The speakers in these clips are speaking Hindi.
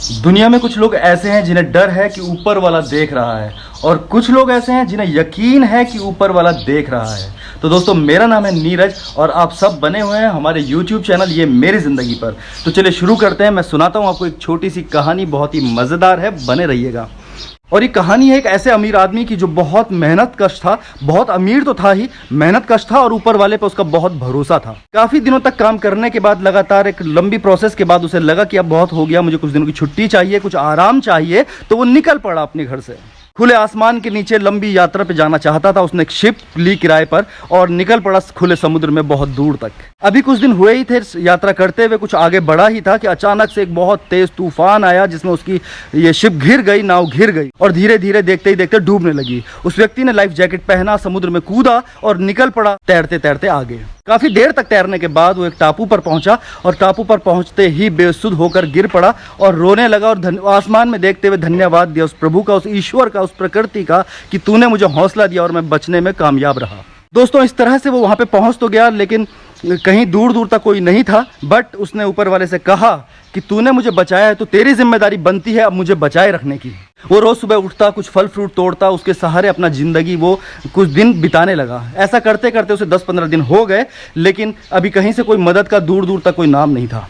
दुनिया में कुछ लोग ऐसे हैं जिन्हें डर है कि ऊपर वाला देख रहा है, और कुछ लोग ऐसे हैं जिन्हें यकीन है कि ऊपर वाला देख रहा है। तो दोस्तों, मेरा नाम है नीरज और आप सब बने हुए हैं हमारे YouTube चैनल ये मेरी ज़िंदगी पर। तो चलिए शुरू करते हैं। मैं सुनाता हूँ आपको एक छोटी सी कहानी, बहुत ही मज़ेदार है, बने रहिएगा। और ये कहानी है एक ऐसे अमीर आदमी की जो बहुत मेहनत कश था। बहुत अमीर तो था ही, मेहनत कश था और ऊपर वाले पे उसका बहुत भरोसा था। काफ़ी दिनों तक काम करने के बाद, लगातार एक लंबी प्रोसेस के बाद उसे लगा कि अब बहुत हो गया, मुझे कुछ दिनों की छुट्टी चाहिए, कुछ आराम चाहिए। तो वो निकल पड़ा अपने घर से। खुले आसमान के नीचे लंबी यात्रा पे जाना चाहता था। उसने एक शिप ली किराए पर और निकल पड़ा खुले समुद्र में बहुत दूर तक। अभी कुछ दिन हुए ही थे यात्रा करते हुए, कुछ आगे बढ़ा ही था कि अचानक से एक बहुत तेज तूफान आया जिसमें उसकी ये शिप घिर गई, नाव घिर गई और धीरे धीरे देखते ही देखते डूबने लगी। उस व्यक्ति ने लाइफ जैकेट पहना, समुद्र में कूदा और निकल पड़ा तैरते तैरते आगे। काफी देर तक तैरने के बाद वो एक टापू पर पहुंचा और टापू पर पहुंचते ही बेसुध होकर गिर पड़ा और रोने लगा और आसमान में देखते हुए धन्यवाद दिया उस प्रभु का, उस ईश्वर का, उस प्रकृति का कि तूने मुझे हौसला दिया और मैं बचने में कामयाब रहा। दोस्तों, इस तरह से वो वहां पे पहुंच तो गया, लेकिन कहीं दूर दूर तक कोई नहीं था। बट उसने ऊपर वाले से कहा कि तूने मुझे बचाया है तो तेरी जिम्मेदारी बनती है अब मुझे बचाए रखने की। वो रोज सुबह उठता, कुछ फल फ्रूट तोड़ता, उसके सहारे अपना जिंदगी वो कुछ दिन बिताने लगा। ऐसा करते करते उसे 10-15 दिन हो गए, लेकिन अभी कहीं से कोई मदद का दूर दूर तक कोई नाम नहीं था।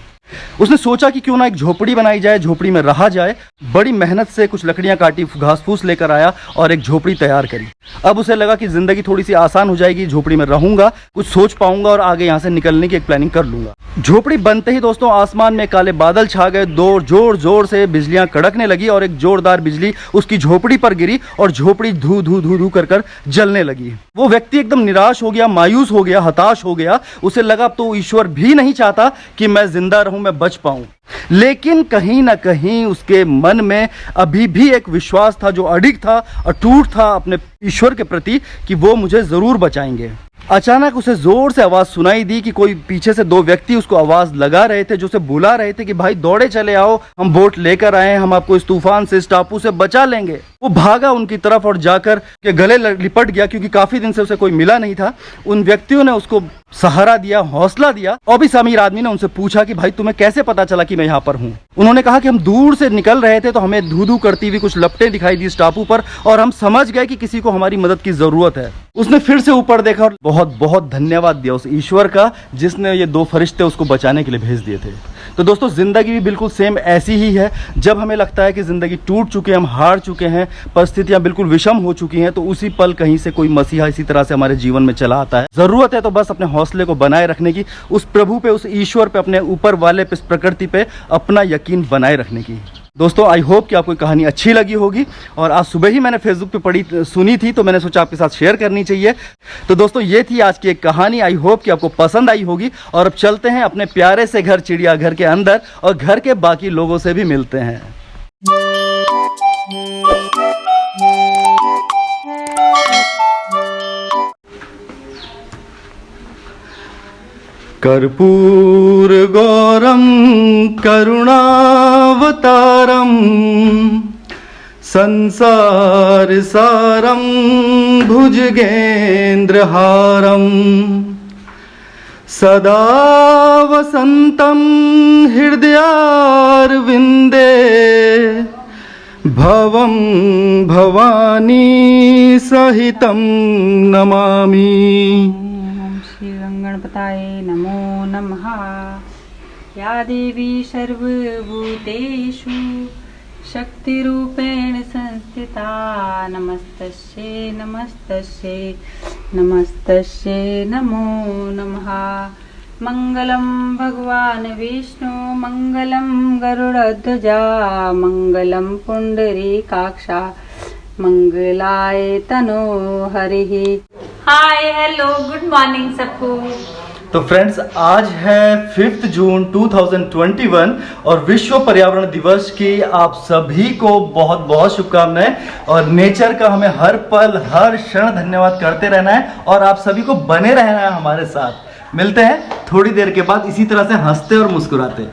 उसने सोचा कि क्यों ना एक झोपड़ी बनाई जाए, झोपड़ी में रहा जाए। बड़ी मेहनत से कुछ लकड़ियां काटी, घास फूस लेकर आया और एक झोपड़ी तैयार करी। अब उसे लगा कि जिंदगी थोड़ी सी आसान हो जाएगी, झोपड़ी में रहूंगा, कुछ सोच पाऊंगा और आगे यहाँ से निकलने की एक प्लानिंग कर लूंगा। झोपड़ी बनते ही दोस्तों आसमान में काले बादल छा गए, जोर जोर से बिजलियां कड़कने लगी और एक जोरदार बिजली उसकी झोपड़ी पर गिरी और झोपड़ी धू धू धू धू कर जलने लगी। वो व्यक्ति एकदम निराश हो गया, मायूस हो गया, हताश हो गया। उसे लगा अब तो ईश्वर भी नहीं चाहता कि मैं जिंदा रहूं, मैं बच पाऊं। लेकिन कहीं ना कहीं उसके मन में अभी भी एक विश्वास था जो अडिग था, अटूट था अपने ईश्वर के प्रति कि वो मुझे जरूर बचाएंगे। अचानक उसे जोर से आवाज सुनाई दी कि कोई पीछे से 2 व्यक्ति उसको आवाज लगा रहे थे, जो उसे बुला रहे थे कि भाई दौड़े चले आओ, हम बोट लेकर आए हैं, हम आपको इस तूफान से, इस टापू से बचा लेंगे। वो भागा उनकी तरफ और जाकर के गले लिपट गया, क्योंकि काफी दिन से उसे कोई मिला नहीं था। उन व्यक्तियों ने उसको सहारा दिया, हौसला दिया। और भी अमीर आदमी ने उनसे पूछा कि भाई तुम्हें कैसे पता चला कि मैं यहाँ पर हूँ। उन्होंने कहा कि हम दूर से निकल रहे थे तो हमें धू धू करती हुई कुछ लपटें दिखाई दी इस टापू पर और हम समझ गए कि किसी को हमारी मदद की जरूरत है। उसने फिर से ऊपर देखा और बहुत बहुत धन्यवाद दिया उस ईश्वर का जिसने ये 2 फरिश्ते उसको बचाने के लिए भेज दिए थे। तो दोस्तों, जिंदगी भी बिल्कुल सेम ऐसी ही है। जब हमें लगता है कि जिंदगी टूट चुके हैं, हम हार चुके हैं, परिस्थितियां बिल्कुल विषम हो चुकी हैं, तो उसी पल कहीं से कोई मसीहा इसी तरह से हमारे जीवन में चला आता है। जरूरत है तो बस अपने हौसले को बनाए रखने की, उस प्रभु पे, उस ईश्वर पे, अपने ऊपर वाले पे, इस प्रकृति पे अपना यकीन बनाए रखने की। दोस्तों, आई होप कि आपको कहानी अच्छी लगी होगी और आज सुबह ही मैंने फेसबुक पे सुनी थी तो मैंने सोचा आपके साथ शेयर करनी चाहिए। तो दोस्तों, ये थी आज की एक कहानी। आई होप कि आपको पसंद आई होगी और अब चलते हैं अपने प्यारे से घर, चिड़ियाघर के अंदर, और घर के बाकी लोगों से भी मिलते हैं। कर्पूर गौरम करुणावतारम संसार सारम भुजगेंद्रहारम सदा वसंतम हृदयारविंदे भवं भवानी सहितं नमामि। गणपताय नमो नमः। या देवी सर्वभूतेषु शक्तिरूपेण संस्थिता नमस्तस्यै नमस्तस्यै नमस्तस्यै नमो नमः। मंगलम भगवान विष्णु मंगलम गरुड़ध्वजा मंगलम पुंडरीकाक्षा मंगलाय तनो हरिः। हाय हेलो गुड मॉर्निंग सबको। तो फ्रेंड्स, आज है 5 जून 2021 और विश्व पर्यावरण दिवस की आप सभी को बहुत बहुत शुभकामनाएं। और नेचर का हमें हर पल हर क्षण धन्यवाद करते रहना है और आप सभी को बने रहना है हमारे साथ। मिलते हैं थोड़ी देर के बाद इसी तरह से हंसते और मुस्कुराते।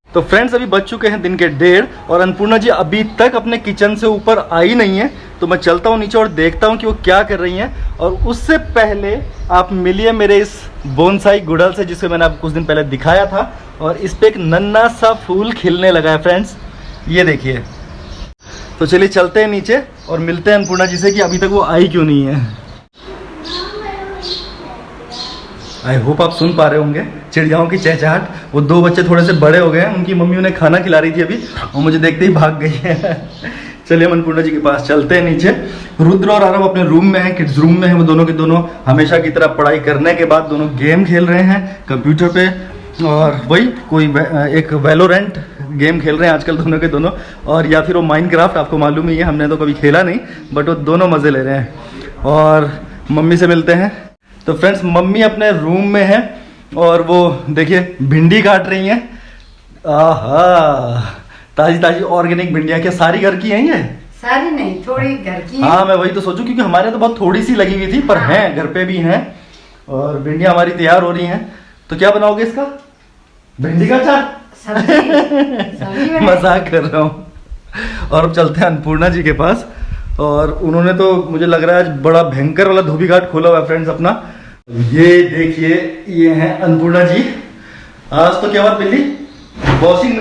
तो फ्रेंड्स, अभी बज चुके हैं दिन के 1:30 और अन्नपूर्णा जी अभी तक अपने किचन से ऊपर आई नहीं है। तो मैं चलता हूँ नीचे और देखता हूँ कि वो क्या कर रही हैं। और उससे पहले आप मिलिए मेरे इस बोनसाई गुड़हल से जिसे मैंने आपको कुछ दिन पहले दिखाया था। और इस पे एक नन्हा सा फूल खिलने लगा है फ्रेंड्स। ये देखिए। तो चलिए चलते हैं नीचे और मिलते हैं अन्नपूर्णा जी से कि अभी तक वो आई क्यों नहीं है। आई होप आप सुन पा रहे होंगे चिड़ियाओं की चहचहाट। वो 2 बच्चे थोड़े से बड़े हो गए हैं, उनकी मम्मी उन्हें खाना खिला रही थी अभी और मुझे देखते ही भाग गई है। चलिए हम अन्नपूर्णा जी के पास चलते हैं नीचे। रुद्र और आरव अपने रूम में है, किड्स रूम में है। वो दोनों के दोनों हमेशा की तरह पढ़ाई करने के बाद दोनों गेम खेल रहे हैं कंप्यूटर पे, और वही कोई एक वैलोरेंट गेम खेल रहे हैं आजकल दोनों के दोनों, और या फिर वो माइनक्राफ्ट। आपको मालूम ही है, हमने तो कभी खेला नहीं, बट वो दोनों मज़े ले रहे हैं। और मम्मी से मिलते हैं। तो फ्रेंड्स, मम्मी अपने रूम में है और वो देखिए भिंडी काट रही हैं। आहा, ताजी ताजी ऑर्गेनिक भिंडियाँ। क्या सारी घर की हैं ये? सारी नहीं, थोड़ी घर की है। हाँ, मैं वही तो सोचूं, क्योंकि हमारे तो बहुत थोड़ी सी लगी हुई थी, पर हैं, घर पे भी हैं। और भिंडियाँ हमारी तैयार हो रही हैं। तो क्या बनाओगे इसका? भिंडी का अचार? सब्जी मजाक कर रहा हूँ। और अब चलते हैं अन्नपूर्णा जी के पास। और उन्होंने तो मुझे लग रहा है आज बड़ा भयंकर वाला धोबी घाट खोला हुआ है फ्रेंड्स अपना। ये देखिए, ये हैं अन्नपूर्णा जी। आज तो क्या बात बिल्ली, वॉशिंग।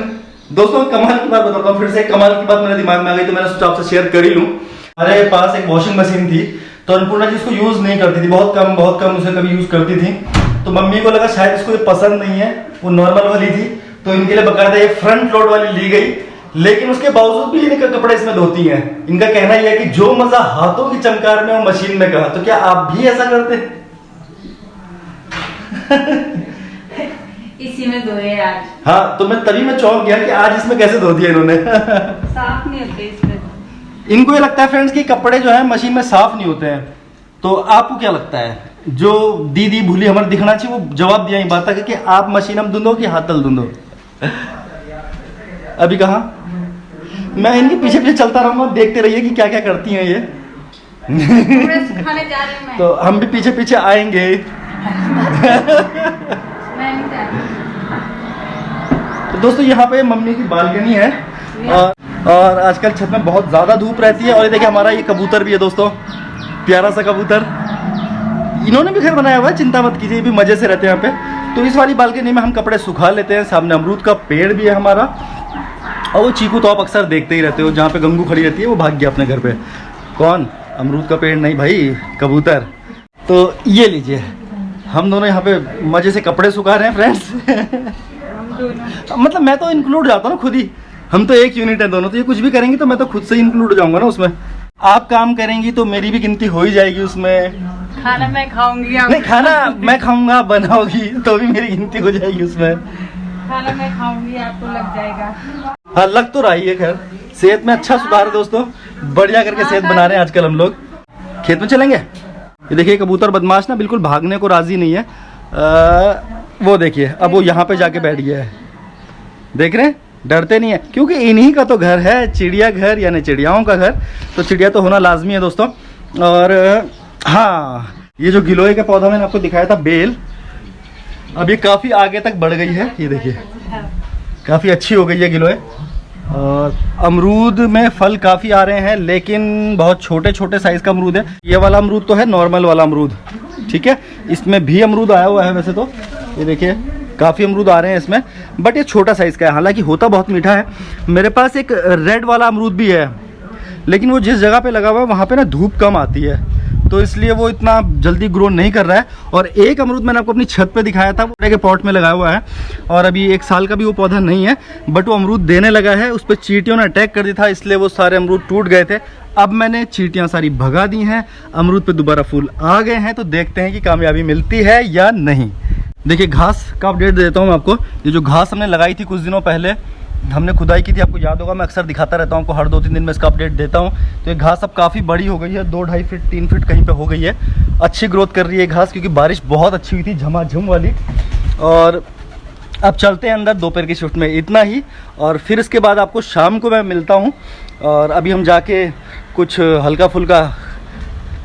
दोस्तों कमाल की बात बताता हूँ, फिर से कमाल की बात मेरे दिमाग में आ गई तो मैंने सोचा आपसे शेयर कर ही लूँ। हमारे पास एक वॉशिंग मशीन थी, तो अन्नपूर्णा जी इसको यूज नहीं करती थी, बहुत कम उसे कभी यूज करती थी। तो मम्मी को लगा शायद इसको ये पसंद नहीं है, वो नॉर्मल वाली थी, तो इनके लिए बकायदा ये फ्रंट लोड वाली ली गई। लेकिन उसके बावजूद भी इनके कपड़े इसमें धोती हैं। इनका कहना यह है कि जो मजा हाथों की चमकार में वो मशीन में कहा। तो क्या आप भी ऐसा करते? इसी में धोए आज। हाँ, तो मैं चौंक गया कि आज इसमें कैसे धो दिया इन्होंने। साफ नहीं होते इसमें। इनको ये लगता है फ्रेंड्स कि कपड़े जो है मशीन में साफ नहीं होते हैं। तो आपको क्या लगता है? जो दीदी भूली हमारे दिखना चाहिए, वो जवाब दिया ही बात है कि आप मशीन हम धुंधो कि हाथ तल धुंधो। अभी कहाँ? मैं इनके पीछे पीछे चलता रहूंगा, देखते रहिए कि क्या क्या करती हैं ये। खाने जा रही हूं मैं। तो हम भी पीछे पीछे आएंगे। मैं नहीं जा रही। तो दोस्तों यहाँ पे मम्मी की बालकनी है, और आजकल छत में बहुत ज्यादा धूप रहती है। और ये देखिए हमारा ये कबूतर भी है दोस्तों, प्यारा सा कबूतर। इन्होंने भी घर बनाया हुआ है, चिंता मत कीजिए, भी मजे से रहते हैं यहाँ पे। तो इस वाली बालकनी में हम कपड़े सुखा लेते हैं। सामने अमरूद का पेड़ भी है हमारा, और वो चीकू तो आप अक्सर देखते ही रहते हो, जहाँ पे गंगू खड़ी रहती है वो भाग गया अपने घर पे। कौन? अमरूद का पेड़ नहीं भाई, कबूतर। तो ये लीजिए, हम दोनों यहाँ पे मजे से कपड़े सुखा रहे हैं फ्रेंड्स। मतलब मैं तो इंक्लूड जाता हूँ ना खुद ही, हम तो एक यूनिट है दोनों। तो ये कुछ भी करेंगी तो मैं तो खुद से ही इंक्लूड हो जाऊंगा ना उसमें। आप काम करेंगी तो मेरी भी गिनती हो ही जाएगी उसमें। खाना मैं खाऊंगी, नहीं, खाना मैं खाऊंगा, आप बनाओगी तो भी मेरी गिनती हो जाएगी उसमें। खाना मैं खाऊंगी, आपको लग जाएगा। हाँ, लग तो रही है। खैर, सेहत में अच्छा सुधार है दोस्तों, बढ़िया करके सेहत बना रहे हैं आजकल हम लोग। खेत में चलेंगे। ये देखिए कबूतर बदमाश ना बिल्कुल भागने को राजी नहीं है। वो देखिए अब वो यहाँ पे जाके बैठ गया है, देख रहे हैं, डरते नहीं है, क्योंकि इन्हीं का तो घर है, चिड़िया घर, यानी चिड़ियाओं का घर। तो चिड़िया तो होना लाजमी है दोस्तों। और हाँ, ये जो गिलोय का पौधा मैंने आपको दिखाया था, बेल, अब ये काफ़ी आगे तक बढ़ गई है। ये देखिए काफ़ी अच्छी हो गई है गिलोय। और अमरूद में फल काफ़ी आ रहे हैं, लेकिन बहुत छोटे छोटे साइज़ का अमरूद है। ये वाला अमरूद तो है नॉर्मल वाला अमरूद, ठीक है। इसमें भी अमरूद आया हुआ है वैसे तो, ये देखिए काफ़ी अमरूद आ रहे हैं इसमें, बट ये छोटा साइज़ का है, हालांकि होता बहुत मीठा है। मेरे पास एक रेड वाला अमरूद भी है, लेकिन वो जिस जगह पे लगा हुआ है वहाँ पे ना धूप कम आती है, तो इसलिए वो इतना जल्दी ग्रो नहीं कर रहा है। और एक अमरूद मैंने आपको अपनी छत पे दिखाया था, वो के पॉट में लगाया हुआ है, और अभी 1 साल का भी वो पौधा नहीं है, बट वो अमरूद देने लगा है। उस पर चींटियों ने अटैक कर दिया था, इसलिए वो सारे अमरूद टूट गए थे। अब मैंने चींटियाँ सारी भगा दी हैं, अमरूद पे दोबारा फूल आ गए हैं। तो देखते हैं कि कामयाबी मिलती है या नहीं। देखिए घास का अपडेट दे देता हूँ मैं आपको। ये जो घास हमने लगाई थी कुछ दिनों पहले, हमने खुदाई की थी, आपको याद होगा, मैं अक्सर दिखाता रहता हूँ आपको, हर 2-3 दिन में इसका अपडेट देता हूँ। तो ये घास अब काफ़ी बड़ी हो गई है, 2-2.5 फीट 3 फीट कहीं पे हो गई है। अच्छी ग्रोथ कर रही है घास, क्योंकि बारिश बहुत अच्छी हुई थी, झमाझम वाली। और अब चलते हैं अंदर दोपहर की शिफ्ट में, इतना ही। और फिर इसके बाद आपको शाम को मैं मिलता हूँ। और अभी हम जाके कुछ हल्का फुल्का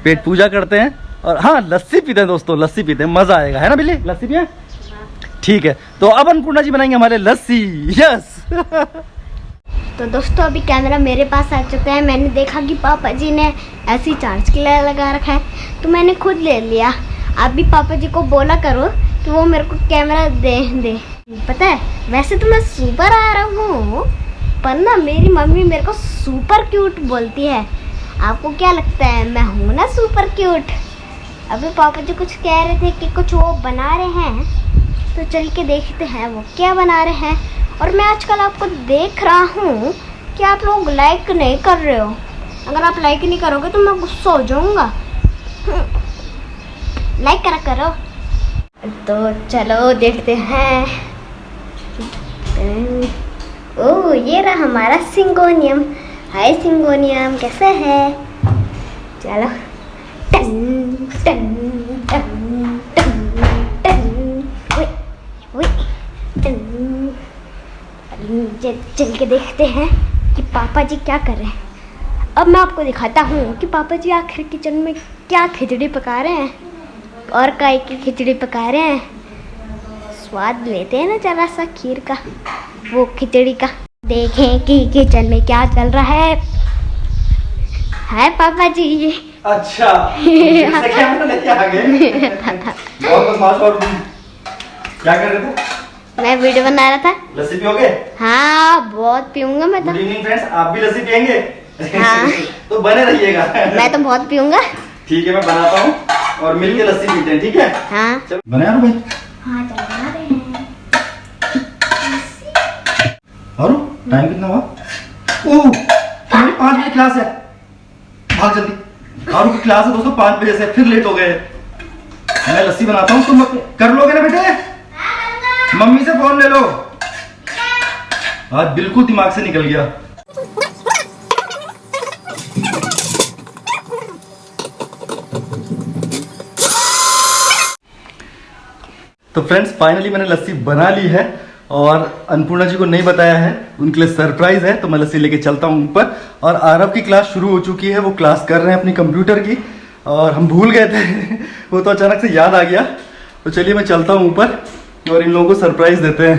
पेट पूजा करते हैं, और हाँ लस्सी पीते हैं दोस्तों, लस्सी पीते हैं, मज़ा आएगा, है ना बिल्ली? लस्सी पिए? ठीक है, तो अब अन्नपूर्णा जी बनाएंगे हमारे लस्सी। यस। तो दोस्तों अभी कैमरा मेरे पास आ चुका है। मैंने देखा कि पापा जी ने ऐसी चार्ज के लिए लगा रखा है, तो मैंने खुद ले लिया। आप भी पापा जी को बोला करो कि वो मेरे को कैमरा दे। पता है वैसे तो मैं सुपर आ रहा हूँ, पर ना मेरी मम्मी मेरे को सुपर क्यूट बोलती है। आपको क्या लगता है, मैं हूँ ना सुपर क्यूट? अभी पापा जी कुछ कह रहे थे कि कुछ वो बना रहे हैं, तो चल के देखते हैं वो क्या बना रहे हैं। और मैं आजकल आपको देख रहा हूँ कि आप लोग लाइक नहीं कर रहे हो। अगर आप लाइक नहीं करोगे तो मैं गुस्सा हो जाऊँगा। लाइक करा करो। तो चलो देखते हैं। ओह, ये रहा हमारा सिंगोनियम। हाय सिंगोनियम, कैसा है? चलो टन टन टन टन टन, ओए ओए टन। चल के देखते हैं कि पापा जी क्या कर रहे हैं। अब मैं आपको दिखाता हूँ कि पापा जी आखिर किचन में क्या खिचड़ी पका रहे हैं और काय की खिचड़ी पका रहे हैं। स्वाद लेते हैं ना जरा सा खीर का, वो खिचड़ी का। देखें कि किचन में क्या चल रहा है पापा जी। अच्छा, इससे क्या लेके आ गए? बहुत बदमाश और तुम क्या कर रहे थे? मैं वीडियो बना रहा था। लस्सी पियोगे? हाँ, बहुत पीऊंगा मैं तो। गुड इवनिंग फ्रेंड्स, आप भी लस्सी पियेंगे? हाँ। तो बने रहिएगा। मैं तो बहुत पीऊंगा। ठीक है, मैं बनाता हूँ और मिलके लस्सी पीते हैं, ठीक है? हाँ चलो बने यार भाई। हाँ, चल बना रहे हैं। और टाइम कितना हुआ? ओह, मेरी 5 बजे क्लास है। भाग जल्दी। आरू की क्लास है दोस्तों 5 बजे से, फिर लेट हो गए। मैं लस्सी बनाता हूँ, तुम कर लोगे ना बेटे? मम्मी से फोन ले लो। आज बिल्कुल दिमाग से निकल गया। तो फ्रेंड्स, फाइनली मैंने लस्सी बना ली है और अन्नपूर्णा जी को नहीं बताया है, उनके लिए सरप्राइज है। तो मैं लस्सी लेके चलता हूँ ऊपर। और आरव की क्लास शुरू हो चुकी है, वो क्लास कर रहे हैं अपनी कंप्यूटर की, और हम भूल गए थे। वो तो अचानक से याद आ गया। तो चलिए मैं चलता हूँ ऊपर और इन लोगों को सरप्राइज देते हैं।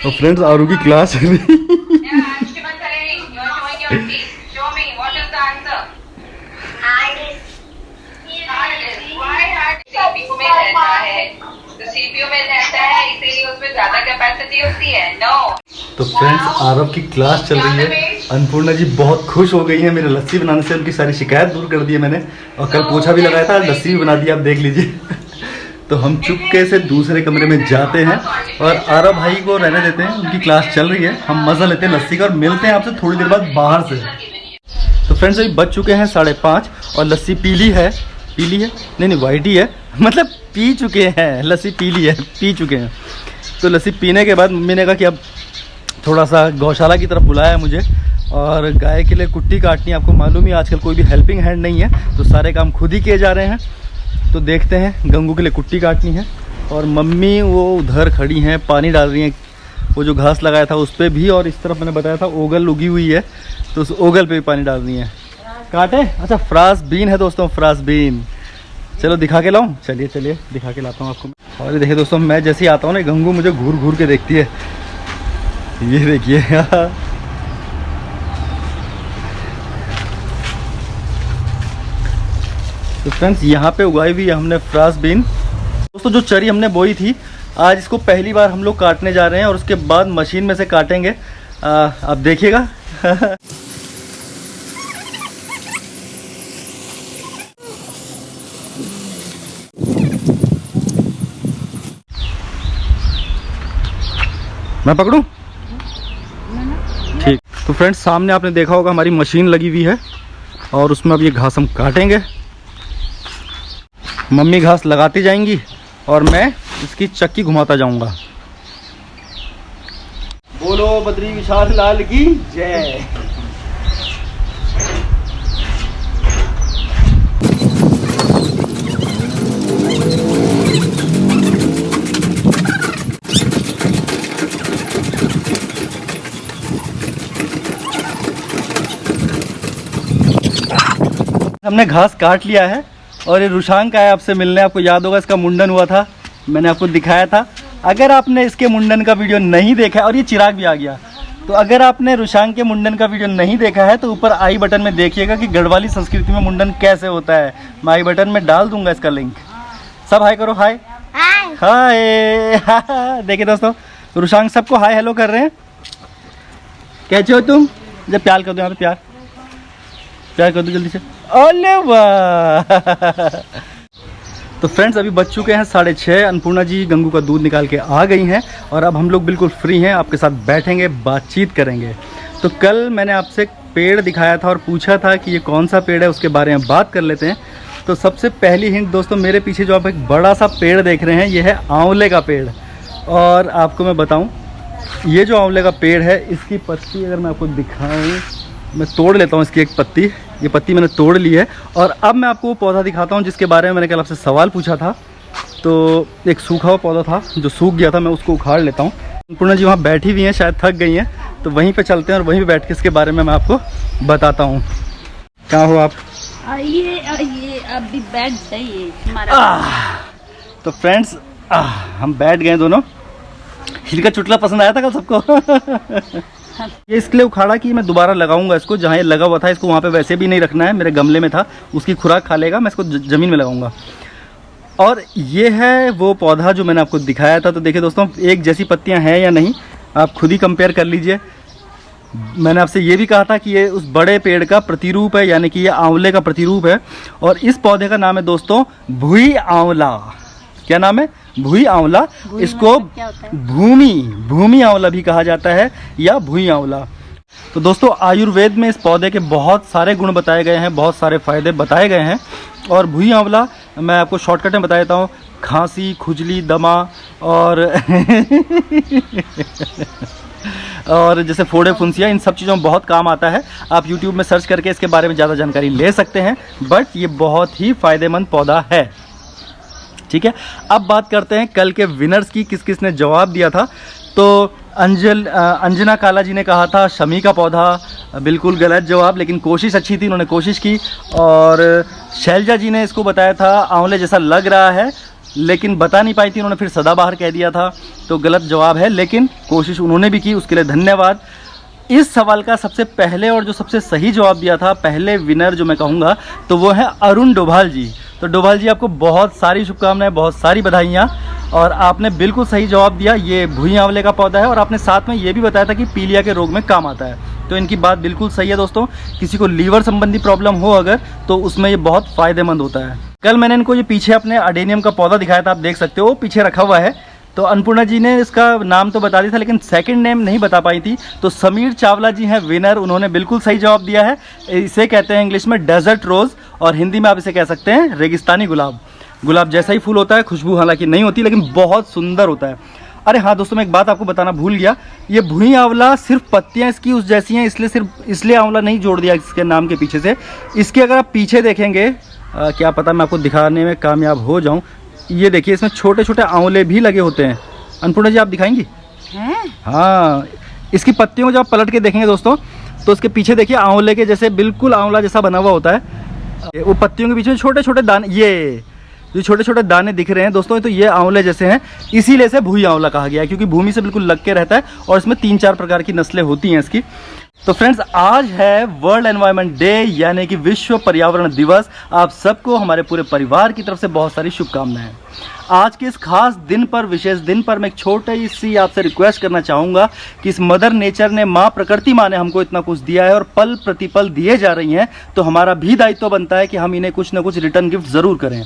तो फ्रेंड्स, आरू की क्लास चल रही। CPU में रहता है, तो CPU में रहता है इसीलिए उसमें ज्यादा कैपेसिटी होती है। नो। तो फ्रेंड्स, आरव की क्लास चल रही है। अन्नपूर्णा जी बहुत खुश हो गई हैं मेरे लस्सी बनाने से। उनकी सारी शिकायत दूर कर दी है मैंने, और कल पोछा भी लगाया था, लस्सी भी बना दी, आप देख लीजिए। तो हम चुपके से दूसरे कमरे में जाते हैं और आरव भाई को रहने देते हैं, उनकी क्लास चल रही है। हम मजा लेते हैं लस्सी का और मिलते हैं आपसे थोड़ी देर बाद बाहर से। तो फ्रेंड्स, अभी बज चुके हैं 5:30 और लस्सी पीली है। नहीं वाइट ही है, मतलब पी चुके हैं। लस्सी पीली है, पी चुके हैं। तो लस्सी पीने के बाद मम्मी ने कहा कि अब थोड़ा सा गौशाला की तरफ बुलाया मुझे, और गाय के लिए कुट्टी काटनी। आपको मालूम ही आजकल कोई भी हेल्पिंग हैंड नहीं है, तो सारे काम खुद ही किए जा रहे हैं। तो देखते हैं, गंगू के लिए कुट्टी काटनी है और मम्मी वो उधर खड़ी हैं, पानी डाल रही हैं। वो जो घास लगाया था उस पर भी, और इस तरफ मैंने बताया था ओगल उगी हुई है, तो उस ओगल पे भी पानी डाल रही हैं। काटे? अच्छा, फ्रास बीन है दोस्तों, फ्रास बीन। चलो दिखा के लाऊं? चलिए चलिए दिखा के लाता हूँ आपको। और ये देखिए दोस्तों, मैं जैसे ही आता हूँ ना, गंगू मुझे घूर घूर के देखती है। ये देखिए। तो फ्रेंड्स, यहाँ पे उगाई हुई है हमने फ्रास बीन। दोस्तों, जो चरी हमने बोई थी, आज इसको पहली बार हम लोग काटने जा रहे हैं और उसके बाद मशीन में से काटेंगे। आप देखिएगा। मैं पकड़ूं? ठीक। तो फ्रेंड्स, सामने आपने देखा होगा हमारी मशीन लगी हुई है और उसमें अब ये घास हम काटेंगे। मम्मी घास लगाती जाएंगी और मैं इसकी चक्की घुमाता जाऊंगा। बोलो बद्री विशाल लाल की जय। हमने घास काट लिया है और ये रुशांक का है आपसे मिलने। आपको याद होगा, इसका मुंडन हुआ था, मैंने आपको दिखाया था। अगर आपने इसके मुंडन का वीडियो नहीं देखा है, और ये चिराग भी आ गया, तो अगर आपने रुशांक के मुंडन का वीडियो नहीं देखा है तो ऊपर आई बटन में देखिएगा कि गढ़वाली संस्कृति में मुंडन कैसे होता है। मैं आई बटन में डाल दूंगा इसका लिंक। सब हाय करो, हाय। हाय। देखिए दोस्तों, रुशांग सबको हाय हेलो कर रहे हैं। कैसे हो तुम? जब प्यार कर दो, यहाँ पे प्यार प्यार कर दो जल्दी से। ओले वाह। तो फ्रेंड्स अभी बज चुके हैं 6:30। अन्नपूर्णा जी गंगू का दूध निकाल के आ गई हैं और अब हम लोग बिल्कुल फ्री हैं, आपके साथ बैठेंगे, बातचीत करेंगे। तो कल मैंने आपसे पेड़ दिखाया था और पूछा था कि ये कौन सा पेड़ है, उसके बारे में बात कर लेते हैं। तो सबसे पहली हिंट दोस्तों, मेरे पीछे जो आप एक बड़ा सा पेड़ देख रहे हैं, ये है आंवले का पेड़। और आपको मैं बताऊं, ये जो आंवले का पेड़ है, इसकी पत्ती अगर मैं आपको दिखाऊं, मैं तोड़ लेता हूं इसकी एक पत्ती। ये पत्ती मैंने तोड़ ली है और अब मैं आपको वो पौधा दिखाता हूं जिसके बारे में मैंने कल आपसे सवाल पूछा था। तो एक सूखा हुआ पौधा था जो सूख गया था, मैं उसको उखाड़ लेता हूँ। अन्नपूर्णा जी वहाँ बैठी हुई हैं, शायद थक गई हैं, तो वहीं पे चलते हैं और वहीं पे बैठ के इसके बारे में मैं आपको बताता हूँ। कहाँ हो आप? आइए आइए, अभी बैठ जाइए हमारा। तो फ्रेंड्स हम बैठ गए दोनों। हिल का चुटला पसंद आया था कल सबको। ये इसके लिए उखाड़ा कि मैं दोबारा लगाऊंगा इसको, जहाँ ये लगा हुआ था इसको वहाँ पे वैसे भी नहीं रखना है, मेरे गमले में था, उसकी खुराक खा लेगा, मैं इसको ज़मीन में लगाऊंगा। और ये है वो पौधा जो मैंने आपको दिखाया था। तो देखिए दोस्तों, एक जैसी पत्तियाँ हैं या नहीं, आप खुद ही कंपेयर कर लीजिए। मैंने आपसे ये भी कहा था कि ये उस बड़े पेड़ का प्रतिरूप है, यानी कि ये आंवले का प्रतिरूप है। और इस पौधे का नाम है दोस्तों भुई आंवला। क्या नाम है? भुई आंवला। इसको भूमि आंवला भी कहा जाता है या भुई आंवला। तो दोस्तों आयुर्वेद में इस पौधे के बहुत सारे गुण बताए गए हैं, बहुत सारे फायदे बताए गए हैं। और भुई आंवला मैं आपको शॉर्टकट में बता देता हूँ, खांसी, खुजली, दमा और और जैसे फोड़े, फुंसियाँ, इन सब चीज़ों में बहुत काम आता है। आप YouTube में सर्च करके इसके बारे में ज़्यादा जानकारी ले सकते हैं, बट ये बहुत ही फ़ायदेमंद पौधा है। ठीक है, अब बात करते हैं कल के विनर्स की, किस किस ने जवाब दिया था। तो अंजना काला जी ने कहा था शमी का पौधा, बिल्कुल गलत जवाब, लेकिन कोशिश अच्छी थी, उन्होंने कोशिश की। और शैलजा जी ने इसको बताया था आंवले जैसा लग रहा है, लेकिन बता नहीं पाई थी, उन्होंने फिर सदाबहार कह दिया था, तो गलत जवाब है, लेकिन कोशिश उन्होंने भी की, उसके लिए धन्यवाद। इस सवाल का सबसे पहले और जो सबसे सही जवाब दिया था, पहले विनर जो मैं कहूँगा, तो वो है अरुण डोभाल जी। तो डोभाल जी आपको बहुत सारी शुभकामनाएं, बहुत सारी बधाइयाँ, और आपने बिल्कुल सही जवाब दिया। ये भुई आंवले का पौधा है और आपने साथ में ये भी बताया था कि पीलिया के रोग में काम आता है, तो इनकी बात बिल्कुल सही है दोस्तों। किसी को लीवर संबंधी प्रॉब्लम हो अगर, तो उसमें ये बहुत फ़ायदेमंद होता है। कल मैंने इनको ये पीछे अपने अडेनियम का पौधा दिखाया था, आप देख सकते हो पीछे रखा हुआ है। तो अन्नपूर्णा जी ने इसका नाम तो बता दिया था, लेकिन सेकंड नेम नहीं बता पाई थी। तो समीर चावला जी हैं विनर, उन्होंने बिल्कुल सही जवाब दिया है। इसे कहते हैं इंग्लिश में डेजर्ट रोज़, और हिंदी में आप इसे कह सकते हैं रेगिस्तानी गुलाब। गुलाब जैसा ही फूल होता है, खुशबू हालांकि नहीं होती, लेकिन बहुत सुंदर होता है। अरे हाँ दोस्तों, मैं एक बात आपको बताना भूल गया, ये भुई आंवला सिर्फ पत्तियाँ इसकी उस जैसी हैं, इसलिए आंवला नहीं जोड़ दिया इसके नाम के पीछे से। इसके अगर आप पीछे देखेंगे, क्या पता मैं आपको दिखाने में कामयाब हो जाऊँ, ये देखिए इसमें छोटे छोटे आंवले भी लगे होते हैं। अन्नपूर्णा जी आप दिखाएंगी? हाँ, इसकी पत्तियों को जब आप पलट के देखेंगे दोस्तों, तो उसके पीछे देखिए आंवले के जैसे बिल्कुल आंवला जैसा बना हुआ होता है। वो पत्तियों के पीछे छोटे छोटे दाने, ये जो छोटे छोटे दाने दिख रहे हैं दोस्तों, तो ये आंवले जैसे हैं, इसीलिए से भुई आंवला कहा गया है, क्योंकि भूमि से बिल्कुल लग के रहता है और इसमें 3-4 प्रकार की नस्लें होती हैं इसकी। तो फ्रेंड्स, आज है वर्ल्ड एनवायरनमेंट डे, यानी कि विश्व पर्यावरण दिवस। आप सबको हमारे पूरे परिवार की तरफ से बहुत सारी शुभकामनाएं। आज के इस खास दिन पर, विशेष दिन पर, मैं एक छोटी सी आपसे रिक्वेस्ट करना चाहूँगा कि इस मदर नेचर ने, माँ प्रकृति माँ ने हमको इतना कुछ दिया है और पल प्रतिपल दिए जा रही हैं, तो हमारा भी दायित्व बनता है कि हम इन्हें कुछ ना कुछ रिटर्न गिफ्ट ज़रूर करें।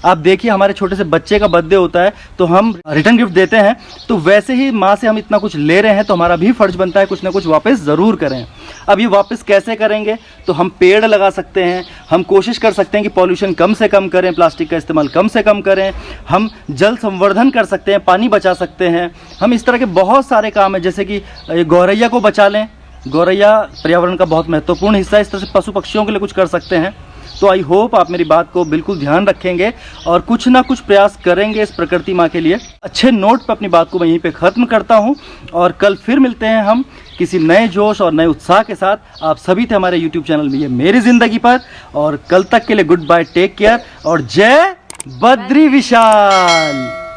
आप देखिए, हमारे छोटे से बच्चे का बर्थडे होता है तो हम रिटर्न गिफ्ट देते हैं, तो वैसे ही माँ से हम इतना कुछ ले रहे हैं, तो हमारा भी फर्ज बनता है कुछ ना कुछ वापस ज़रूर करें। अब ये वापस कैसे करेंगे? तो हम पेड़ लगा सकते हैं, हम कोशिश कर सकते हैं कि पॉल्यूशन कम से कम करें, प्लास्टिक का इस्तेमाल कम से कम करें, हम जल संवर्धन कर सकते हैं, पानी बचा सकते हैं, हम इस तरह के बहुत सारे काम हैं, जैसे कि गौरैया को बचा लें। गौरैया पर्यावरण का बहुत महत्वपूर्ण हिस्सा है, इस तरह से पशु पक्षियों के लिए कुछ कर सकते हैं। तो आई होप आप मेरी बात को बिल्कुल ध्यान रखेंगे और कुछ ना कुछ प्रयास करेंगे इस प्रकृति माँ के लिए। अच्छे नोट पर अपनी बात को मैं यहीं पे ख़त्म करता हूँ और कल फिर मिलते हैं हम किसी नए जोश और नए उत्साह के साथ। आप सभी थे हमारे YouTube चैनल में ये मेरी ज़िंदगी पर, और कल तक के लिए गुड बाय, टेक केयर और जय बद्री विशाल।